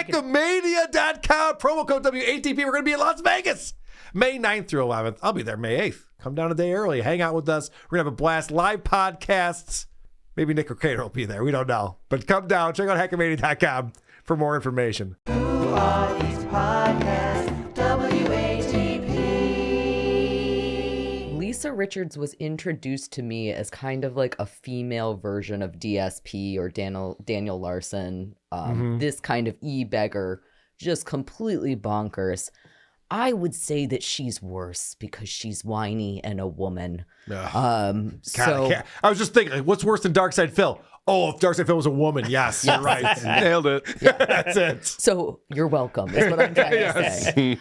Hackmania.com, promo code WATP. We're going to be in Las Vegas May 9th through 11th. I'll be there May 8th. Come down a day early. Hang out with us. We're going to have a blast. Live podcasts. Maybe Nick or Kato will be there. We don't know. But come down. Check out Hackmania.com for more information. Who are these podcasts? WATP. Lisa Richards was introduced to me as kind of like a female version of DSP or Daniel Larson. This kind of Ebegger, just completely bonkers. I would say that she's worse because she's whiny and a woman. I was just thinking, like, what's worse than darksydephil? Oh, if darksydephil was a woman, yes, you're right. Nailed it. Yeah. That's it. So you're welcome, is what I'm trying to say.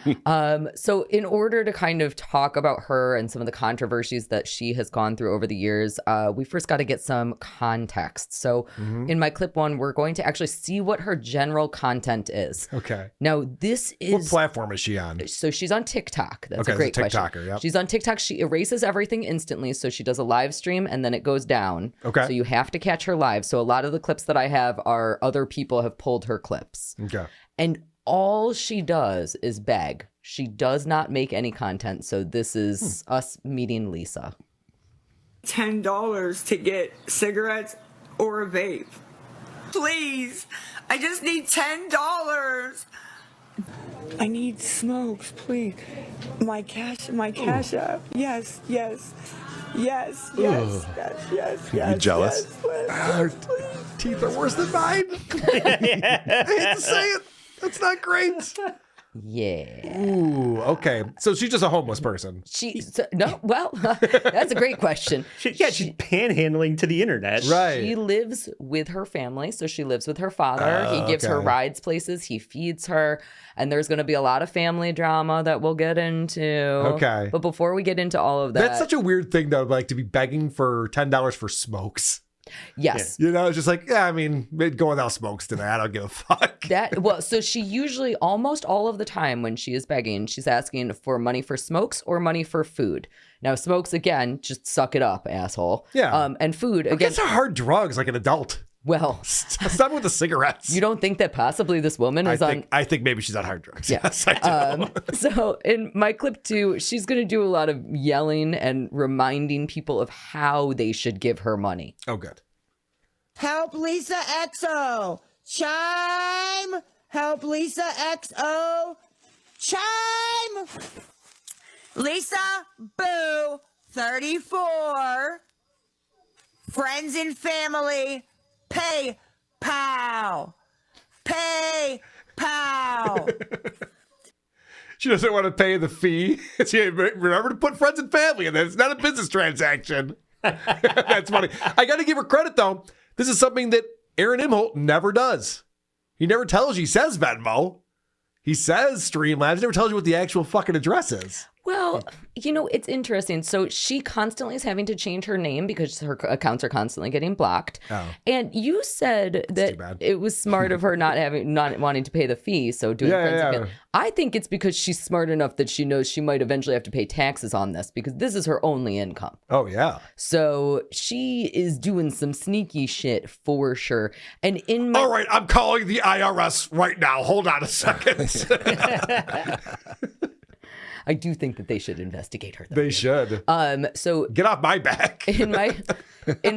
So in order to kind of talk about her and some of the controversies that she has gone through over the years, we first got to get some context. So in my clip one, we're going to actually see what her general content is. Okay. Now, this is... What platform is she on? So she's on TikTok. That's a great question. TikToker, yep. She's on TikTok. She erases everything instantly. So she does a live stream and then it goes down. Okay. So you have to catch her live. So a lot of the clips that I have are other people have pulled her clips. Okay. And all she does is beg. She does not make any content. So this is us meeting Lisa. $10 to get cigarettes or a vape. Please. I just need $10. I need smokes, please. My cash app. Yes. Yes. You jealous? Yes, please. Teeth are worse than mine. I hate to say it. That's not great. Yeah. Ooh, okay. So she's just a homeless person. That's a great question. She's panhandling to the internet. Right. She lives with her family. So she lives with her father. He gives her rides places. He feeds her. And there's going to be a lot of family drama that we'll get into. Okay. But before we get into all of that. That's such a weird thing, though, like to be begging for $10 for smokes. Yes. You know, it's just like, yeah, I mean, go without smokes today. I don't give a fuck. So she usually, almost all of the time when she is begging, she's asking for money for smokes or money for food. Now, smokes, again, just suck it up, asshole. Yeah. And food, again. It's hard drugs like an adult. Well, stop with the cigarettes. You don't think that possibly this woman is on... I think maybe she's on hard drugs. Yeah. Yes, I do. So in my clip 2, she's going to do a lot of yelling and reminding people of how they should give her money. Oh, good. Help Lisa XO. Chime. Help Lisa XO. Chime. Lisa Boo 34. Friends and family. PayPal. She doesn't want to pay the fee. Remember to put friends and family in there. It's not a business transaction. That's funny. I got to give her credit, though. This is something that Aaron Imholte never does. He never tells you. He says Venmo. He says Streamlabs. He never tells you what the actual fucking address is. Well, you know, it's interesting. So she constantly is having to change her name because her accounts are constantly getting blocked. Oh. And you said that it was smart of her not wanting to pay the fee. So doing friends and family. I think it's because she's smart enough that she knows she might eventually have to pay taxes on this because this is her only income. Oh, yeah. So she is doing some sneaky shit for sure. And all right, I'm calling the IRS right now. Hold on a second. I do think that they should investigate her, though. They should. So get off my back. in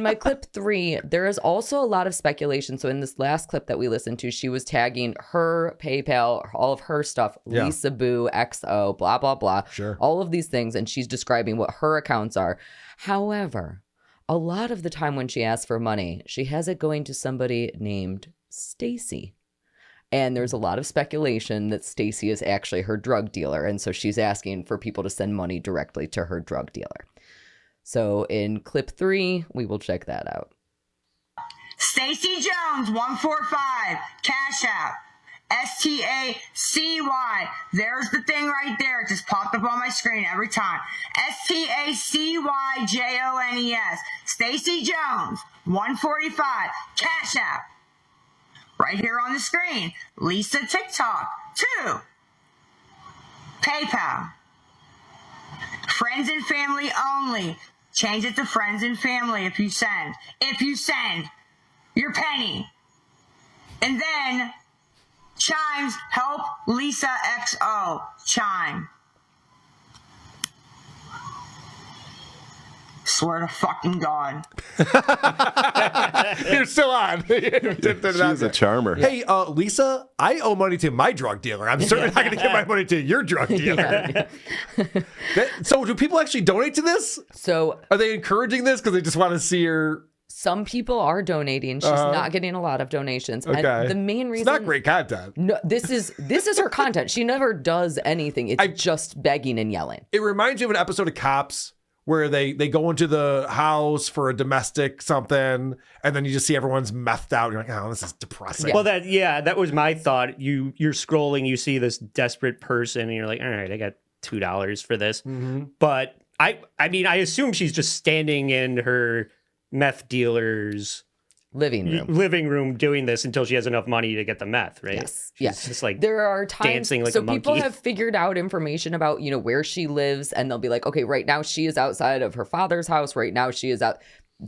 my clip 3, there is also a lot of speculation. So in this last clip that we listened to, she was tagging her PayPal, all of her stuff, Lisa Boo, XO, blah, blah, blah. Sure. All of these things. And she's describing what her accounts are. However, a lot of the time when she asks for money, she has it going to somebody named Stacy. And there's a lot of speculation that Stacy is actually her drug dealer. And so she's asking for people to send money directly to her drug dealer. So in clip 3, we will check that out. Stacy Jones, 145, Cash App. STACY. There's the thing right there. It just popped up on my screen every time. STACYJONES. Stacy Jones, 145, Cash App. Right here on the screen. Lisa TikTok, 2. PayPal. Friends and family only. Change it to friends and family if you send. If you send your penny. And then Chimes, help Lisa XO. Chime. Swear to fucking God. You're still on. She's a charmer. Hey, Lisa, I owe money to my drug dealer. I'm certainly not going to give my money to your drug dealer. So do people actually donate to this? So Are they encouraging this because they just want to see her? some people are donating. She's not getting a lot of donations. Okay. And the main reason It's not great content. No, this is her content. She never does anything. It's just begging and yelling. It reminds you of an episode of Cops where they go into the house for a domestic something, and then you just see everyone's methed out. You're like, oh, this is depressing. Well, that was my thought. You're scrolling, you see this desperate person, and you're like, all right, I got $2 for this. Mm-hmm. But I mean, I assume she's just standing in her meth dealer's Living room. doing this until she has enough money to get the meth, right? Yes. She's Yes. just like There are times dancing like so a monkey. people have figured out information about, where she lives, and they'll be like, okay, right now she is outside of her father's house. Right now she is out.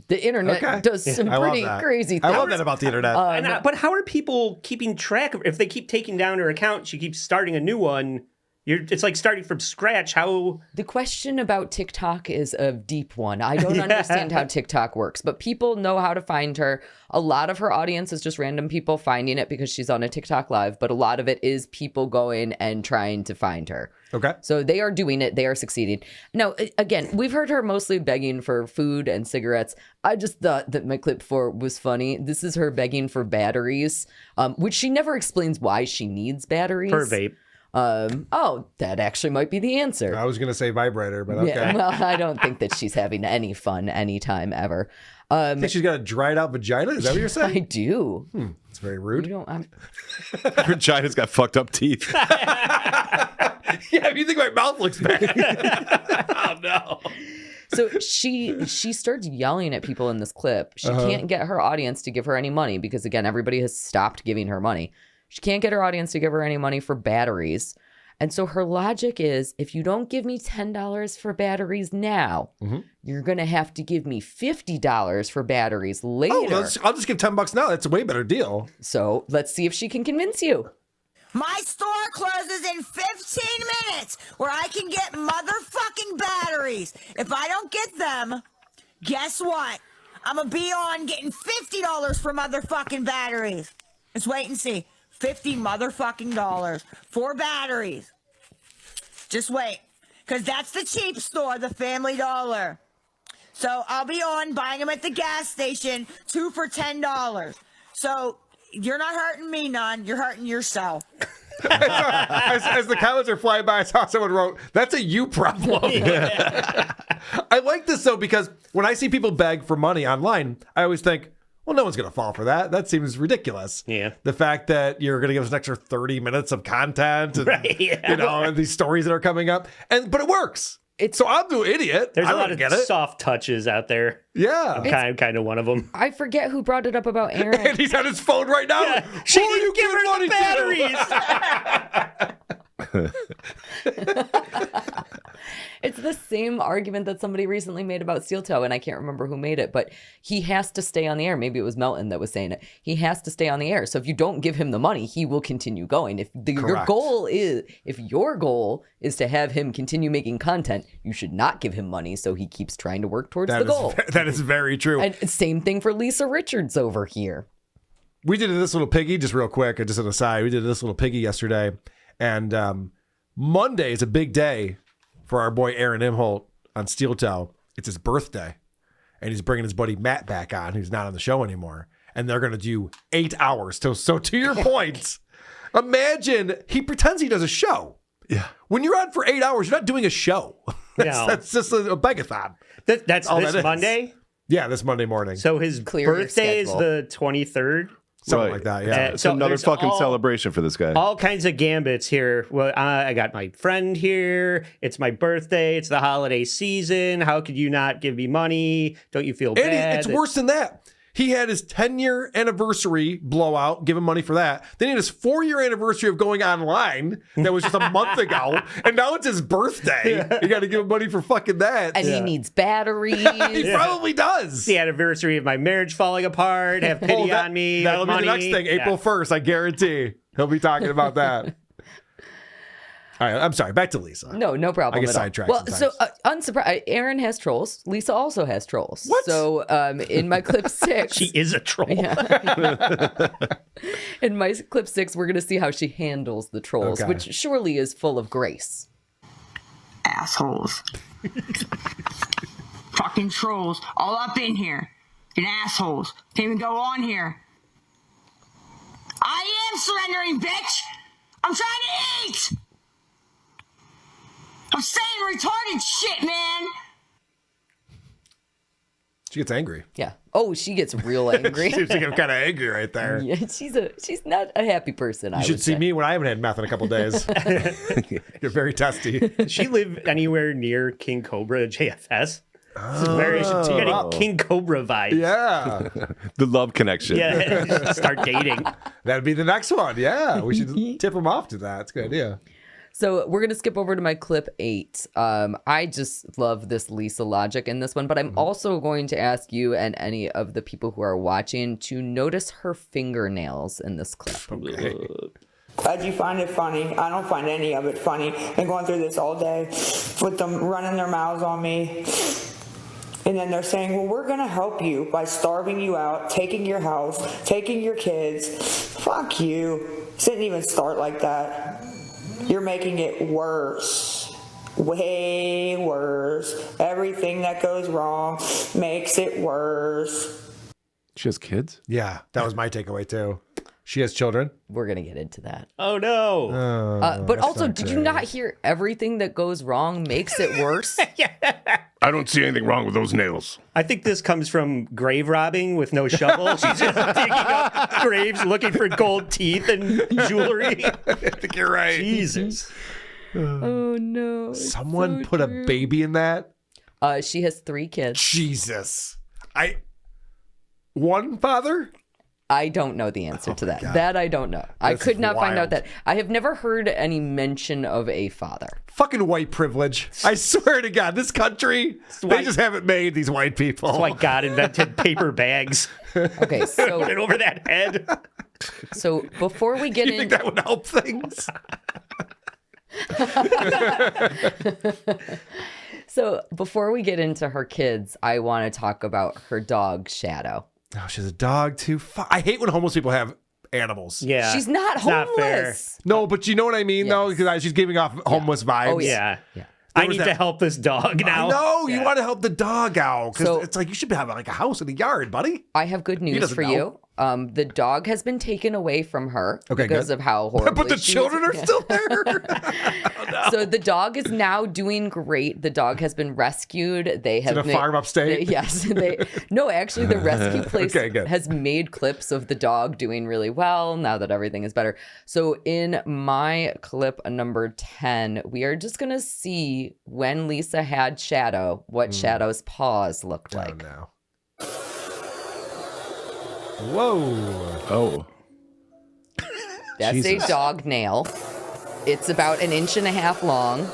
The internet does some I love pretty that. crazy things. I love that about the internet. But how are people keeping track of if they keep taking down her account, she keeps starting a new one? It's like starting from scratch. How? The question about TikTok is a deep one. I don't understand how TikTok works, but people know how to find her. A lot of her audience is just random people finding it because she's on a TikTok live, but a lot of it is people going and trying to find her. Okay. So they are doing it. They are succeeding. Now, again, we've heard her mostly begging for food and cigarettes. I just thought that my clip 4 was funny. This is her begging for batteries, which she never explains why she needs batteries. Per vape. That actually might be the answer. I was going to say vibrator, but okay. Yeah, well, I don't think that she's having any fun anytime ever. I think she's got a dried out vagina? Is that what you're I saying? do. It's very rude. Vagina's got fucked up teeth. Yeah, if you think my mouth looks bad. Oh, no. So she starts yelling at people in this clip. She can't get her audience to give her any money because, again, everybody has stopped giving her money. She can't get her audience to give her any money for batteries. And so her logic is, if you don't give me $10 for batteries now, you're going to have to give me $50 for batteries later. Oh, I'll just give $10 now. That's a way better deal. So let's see if she can convince you. My store closes in 15 minutes where I can get motherfucking batteries. If I don't get them, guess what? I'm going to be on getting $50 for motherfucking batteries. Let's wait and see. $50 motherfucking dollars for batteries. Just wait. Because that's the cheap store, the Family Dollar. So I'll be on buying them at the gas station, 2 for $10. So you're not hurting me none. You're hurting yourself. As the comments are flying by, I saw someone wrote, that's a you problem. I like this, though, because when I see people beg for money online, I always think, well, no one's going to fall for that. That seems ridiculous. Yeah. The fact that you're going to give us an extra 30 minutes of content and, Right, yeah. and these stories that are coming up. But it works. So I'm the idiot. There's I a lot don't of get it. soft touches out there. Yeah. I'm kind of one of them. I forget who brought it up about And Aaron. he's on his phone right now. Yeah, Who she are didn't you give giving her money the to? batteries. It's the same argument that somebody recently made about Steel Toe, and I can't remember who made it, but he has to stay on the air. Maybe it was Melton that was saying it. He has to stay on the air. So if you don't give him the money, he will continue going. If your goal is to have him continue making content, you should not give him money so he keeps trying to work towards the goal. That is very true. And same thing for Lisa Richards over here. We did this little piggy, just real quick, just an aside. We did this little piggy yesterday. And Monday is a big day for our boy Aaron Imholte on Steel Toe. It's his birthday. And he's bringing his buddy Matt back on, who's not on the show anymore. And they're going to do 8 hours. So to your point, imagine he pretends he does a show. Yeah. When you're on for 8 hours, you're not doing a show. No. That's just a begathon. That's all this that is. Monday? Yeah, this Monday morning. So his Clear your birthday is schedule. the 23rd? Something Right. like that, yeah. It's So another there's fucking all- celebration for this guy. All kinds of gambits here. Well, I got my friend here. It's my birthday. It's the holiday season. How could you not give me money? Don't you feel And bad? it's worse than that. He had his 10-year anniversary blowout, give him money for that. Then he had his 4-year anniversary of going online that was just a month ago. And now it's his birthday. You got to give him money for fucking that. And he needs batteries. He probably does. the anniversary of my marriage falling apart. Have pity on me. That'll with be the money. next thing. April 1st, I guarantee. He'll be talking about that. All right, I'm sorry. Back to Lisa. No problem. I get at all. sidetracked Well, sometimes. so unsurprised. Aaron has trolls. Lisa also has trolls. What? So in my clip 6, She is a troll. in my clip 6, we're gonna see how she handles the trolls, Okay. which surely is full of grace. Assholes. Fucking trolls all up in here. And assholes. Can't even go on here. I am surrendering, bitch! I'm trying to eat! I'm saying retarded shit, man! She gets angry. Yeah. Oh, she gets real angry. Seems to get kind of angry right there. Yeah, she's not a happy person. You should see me when I haven't had meth in a couple days. You're very testy. Does she live anywhere near King Cobra JFS? This is very getting King Cobra vibes. Yeah. The love connection. Yeah, start dating. That'd be the next one. Yeah. We should tip him off to that. It's a good idea. So we're gonna skip over to my clip 8. I just love this Lisa logic in this one, but I'm also going to ask you and any of the people who are watching to notice her fingernails in this clip. How'd you find it funny? I don't find any of it funny. They're going through this all day with them running their mouths on me. And then they're saying, well, we're going to help you by starving you out, taking your house, taking your kids. Fuck you. It didn't even start like that. You're making it worse. Way worse. Everything that goes wrong makes it worse. She has kids? Yeah. That was my takeaway, too. She has children. We're gonna get into that. Oh no. But also, did you not hear everything that goes wrong makes it worse? I don't see anything wrong with those nails. I think this comes from grave robbing with no shovel. She's just digging up graves looking for gold teeth and jewelry. I think you're right. Jesus. Oh no. it's Someone so put true. a baby in that? She has 3 kids. Jesus. One father? I don't know the answer to that. That I don't know. I This could is not find out wild. that. I have never heard any mention of a father. Fucking white privilege. I swear to God, this country, they just haven't made these white people. That's why God invented paper bags. Okay, Put so it over that head. before we get You think in, that would help things? before we get into her kids, I want to talk about her dog Shadow. Oh, she's a dog too. I hate when homeless people have animals. Yeah. She's not it's not fair. homeless. No, but you know what I mean, though? Because she's giving off homeless vibes. Oh, Yeah. Yeah. I was need that- to help this dog now. No, you Yeah. want to help the dog out. Because So- it's like you should have like a house in the yard, buddy. I have good news doesn't for know. you. The dog has been taken away from her Okay, because good. of how horrible. But the children are still there. So the dog is now doing great. The dog has been rescued. They have in a farm upstate? yes. No, actually, the rescue place Okay, good. has made clips of the dog doing really well now that everything is better. So in my clip number 10, we are just gonna see when Lisa had Shadow, what Shadow's paws looked like. Oh, no. Whoa. Oh. That's Jesus. a dog nail. It's about 1.5 inches long.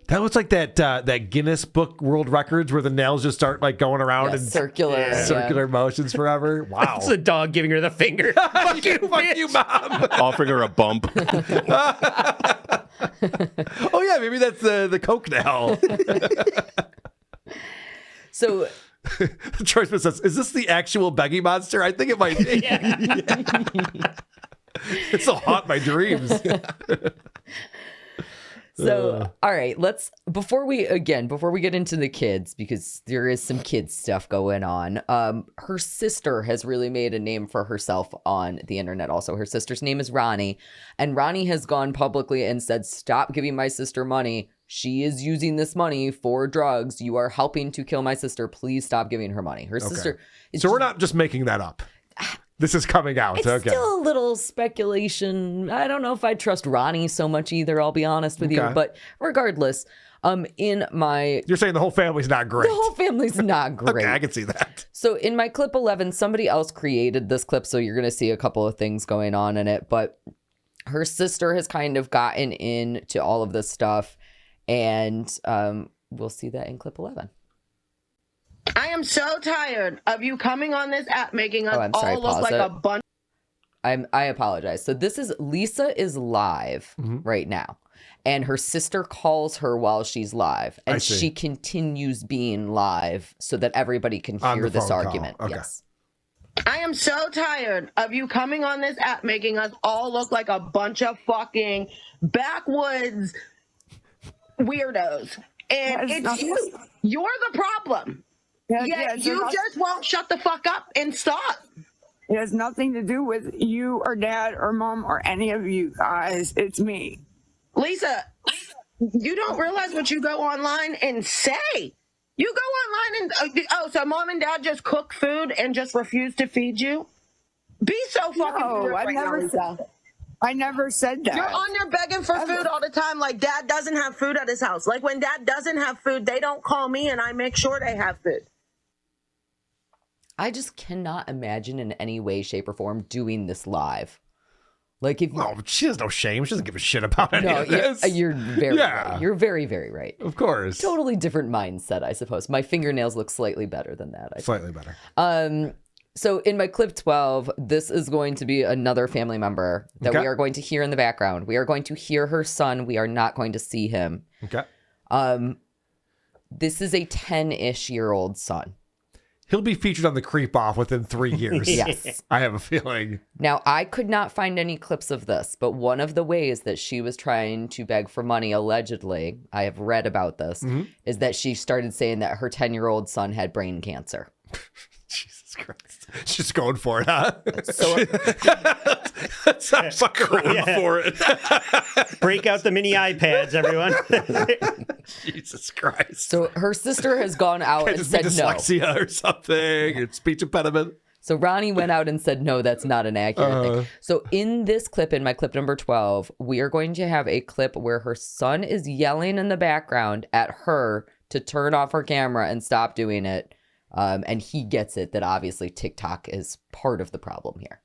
That looks like that Guinness Book World Records where the nails just start like going around Yeah, in circular. yeah. circular motions forever. Wow. It's a dog giving her the finger. Fuck you, mom. Offering her a bump. Oh yeah, maybe that's the Coke nail. So Troyman says, "Is this the actual Beggy monster? I think it might be. It'll haunt my dreams." So, all right, before we get into the kids, because there is some kids stuff going on. Her sister has really made a name for herself on the internet. Also, her sister's name is Ronnie, and Ronnie has gone publicly and said, "Stop giving my sister money. She is using this money for drugs. You are helping to kill my sister. Please stop giving her money." Her sister. So we're not just making that up. This is coming out. It's Okay. still a little speculation. I don't know if I trust Ronnie so much either, I'll be honest with you. Okay. But regardless, in my... You're saying the whole family's not great. The whole family's not great. Okay, I can see that. So in my clip 11, somebody else created this clip, so you're going to see a couple of things going on in it. But her sister has kind of gotten into all of this stuff, and we'll see that in clip 11. I am so tired of you coming on this app making us I'm sorry, all look pause like it. a bunch. I apologize. So this is Lisa is live right now, and her sister calls her while she's live, I and see. she continues being live so that everybody can On hear the this phone call. argument. Okay. Yes. I am so tired of you coming on this app making us all look like a bunch of fucking backwoods weirdos. And Yes, it's you. You're the problem. Yet you just won't shut the fuck up and stop. It has nothing to do with you or dad or mom or any of you guys. It's me. Lisa, you don't realize what you go online and say. You go online and, so mom and dad just cook food and just refuse to feed you? Be so fucking No, weird I right never now, Lisa. I never said that. You're on there begging for food all the time like dad doesn't have food at his house. Like when dad doesn't have food, they don't call me and I make sure they have food. I just cannot imagine in any way, shape, or form doing this live. Like if No, she has no shame. She doesn't give a shit about any no, of this. you're very Yeah. right. You're very, very right. Of course. Totally different mindset, I suppose. My fingernails look slightly better than that. I think. Slightly better. So in my clip 12, this is going to be another family member that Okay. we are going to hear in the background. We are going to hear her son. We are not going to see him. Okay. This is a 10-ish year old son. He'll be featured on the Creep Off within 3 years. Yes. I have a feeling. Now, I could not find any clips of this, but one of the ways that she was trying to beg for money, allegedly, I have read about this, is that she started saying that her 10-year-old son had brain cancer. Jesus Christ. She's just going for it, huh? So That's not fucking going for it. Break out the mini iPads, everyone. Jesus Christ. So her sister has gone out Can't and just be said no. dyslexia or something, or speech impediment. So Ronnie went out and said, no, that's not an accurate thing. So in this clip, in my clip number 12, we are going to have a clip where her son is yelling in the background at her to turn off her camera and stop doing it. And he gets it that obviously TikTok is part of the problem here.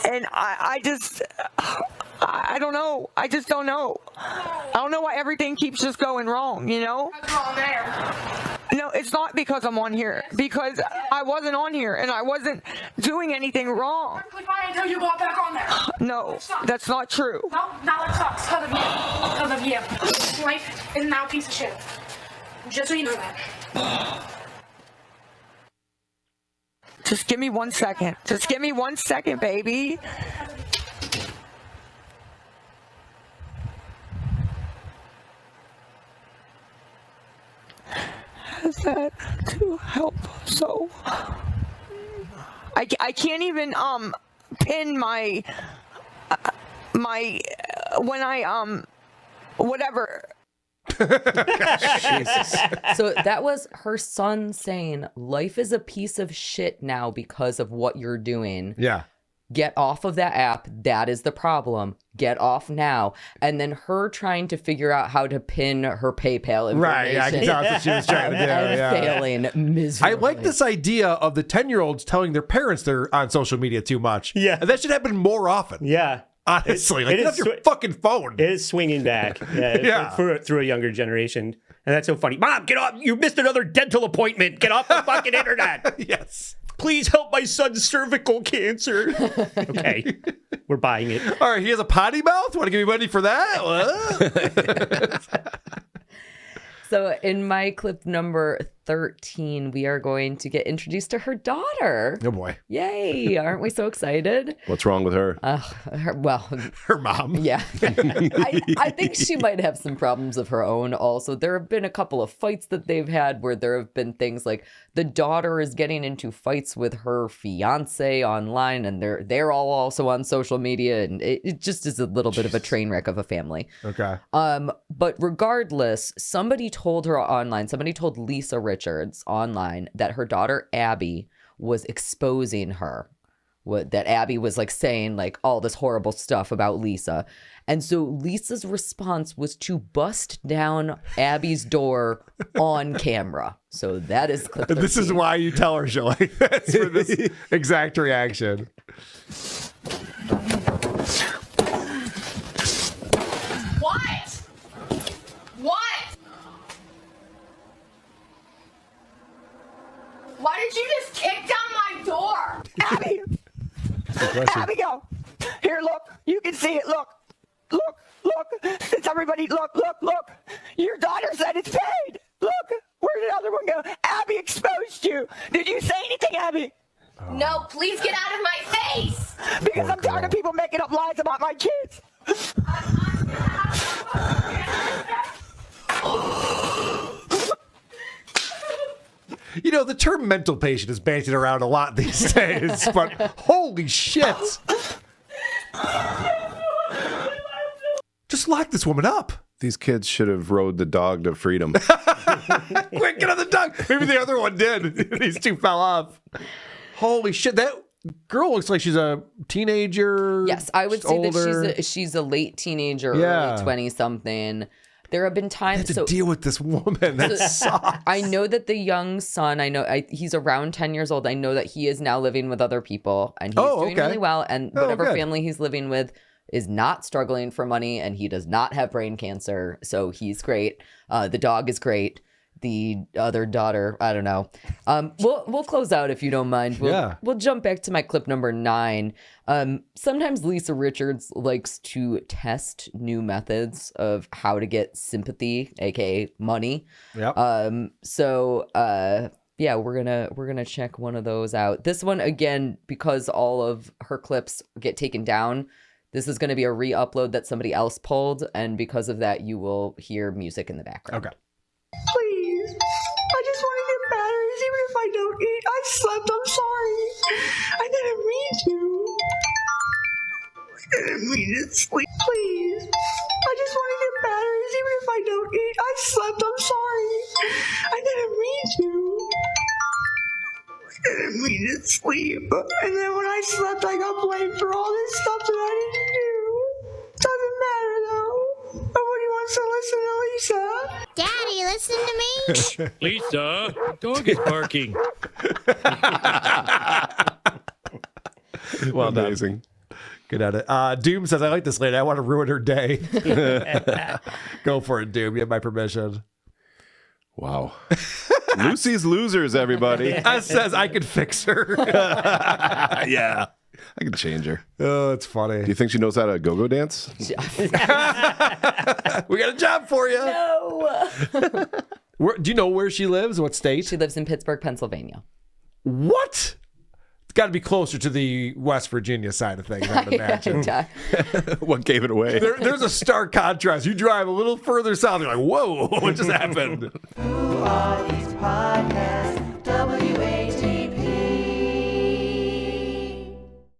And I don't know. I just don't know. I don't know why everything keeps just going wrong, you know? No, it's not because I'm on here. Because I wasn't on here and I wasn't doing anything wrong. Click on it until you got back on there. No, that's not true. No, now it sucks because of you. Because of you. Life is now a piece of shit. Just so you know that. Just give me 1 second. Just give me 1 second, baby. Has that to help? So I can't even pin my when I whatever. Jesus. So that was her son saying, life is a piece of shit now because of what you're doing. Yeah. Get off of that app. That is the problem. Get off now. And then her trying to figure out how to pin her PayPal information. Right. I can tell that's what she was trying to do. And Yeah. failing miserably. I like this idea of the 10-year-olds telling their parents they're on social media too much. Yeah. And that should happen more often. Yeah. Honestly. Like, it get off is your fucking phone. It is swinging back Yeah. through a younger generation. And that's so funny. Mom, get off. You missed another dental appointment. Get off the fucking internet. Yes. Please help my son's cervical cancer. Okay. We're buying it. All right. He has a potty mouth? Want to give me money for that? What? So in my clip number 13, we are going to get introduced to her daughter. Oh, boy. Yay. Aren't we so excited? What's wrong with her? Her mom. Yeah. I think she might have some problems of her own also. There have been a couple of fights that they've had where there have been things like the daughter is getting into fights with her fiance online, and they're all also on social media, and it just is a little bit of a train wreck of a family. Okay. But regardless, somebody told Lisa Richards online that her daughter Abby was exposing her. That Abby was like saying like all this horrible stuff about Lisa. And so Lisa's response was to bust down Abby's door on camera. So that is clip 13. This is why you tell her shit like this, for this exact reaction. What? What? Abigail, here, look. You can see it. Look. It's everybody. Look. Your daughter said it's paid. Look. Where did the other one go? Abby exposed you. Did you say anything, Abby? No, please get out of my face. Because I'm tired of people making up lies about my kids. You know, the term mental patient is bandied around a lot these days, but holy shit. Just lock this woman up. These kids should have rode the dog to freedom. Quick, get on the dog. Maybe the other one did. These two fell off. Holy shit. That girl looks like she's a teenager. Yes, I would say older. that she's a late teenager, Yeah. early 20-something. There have been I times had to deal with this woman. That sucks. I know that the young son, he's around 10 years old. I know that he is now living with other people and he's doing really well. And whatever good. family he's living with is not struggling for money and he does not have brain cancer. So he's great. The dog is great. The other daughter, I don't know. We'll close out if you don't mind. We'll jump back to my clip number 9. Sometimes Lisa Richards likes to test new methods of how to get sympathy, aka money. Yep. Yeah, we're gonna check one of those out. This one again, because all of her clips get taken down. This is going to be a re-upload that somebody else pulled, and because of that, you will hear music in the background. Okay. Please. I just want to get batteries, even if I don't eat. I slept. I'm sorry. I didn't mean to. I didn't mean to sleep. Please. I just want to get batteries, even if I don't eat. I slept. I'm sorry. I didn't mean to. I didn't mean to sleep. And then when I slept, I got blamed for all this stuff that I didn't do. Doesn't matter, though. Nobody wants to listen to Lisa. Daddy, listen to me. Lisa, the dog is barking. Well done. Amazing. Good at it. Doom says, I like this lady. I want to ruin her day. Go for it, Doom. You have my permission. Wow. Lucy's losers, everybody. S says, I could fix her. Yeah. I can change her. Oh, it's funny. Do you think she knows how to go-go dance? We got a job for you. No. Do you know where she lives? What state? She lives in Pittsburgh, Pennsylvania. What? It's got to be closer to the West Virginia side of things, I would imagine. Yeah. What gave it away? There's a stark contrast. You drive a little further south, you're like, whoa, what just happened? Who are these podcasts?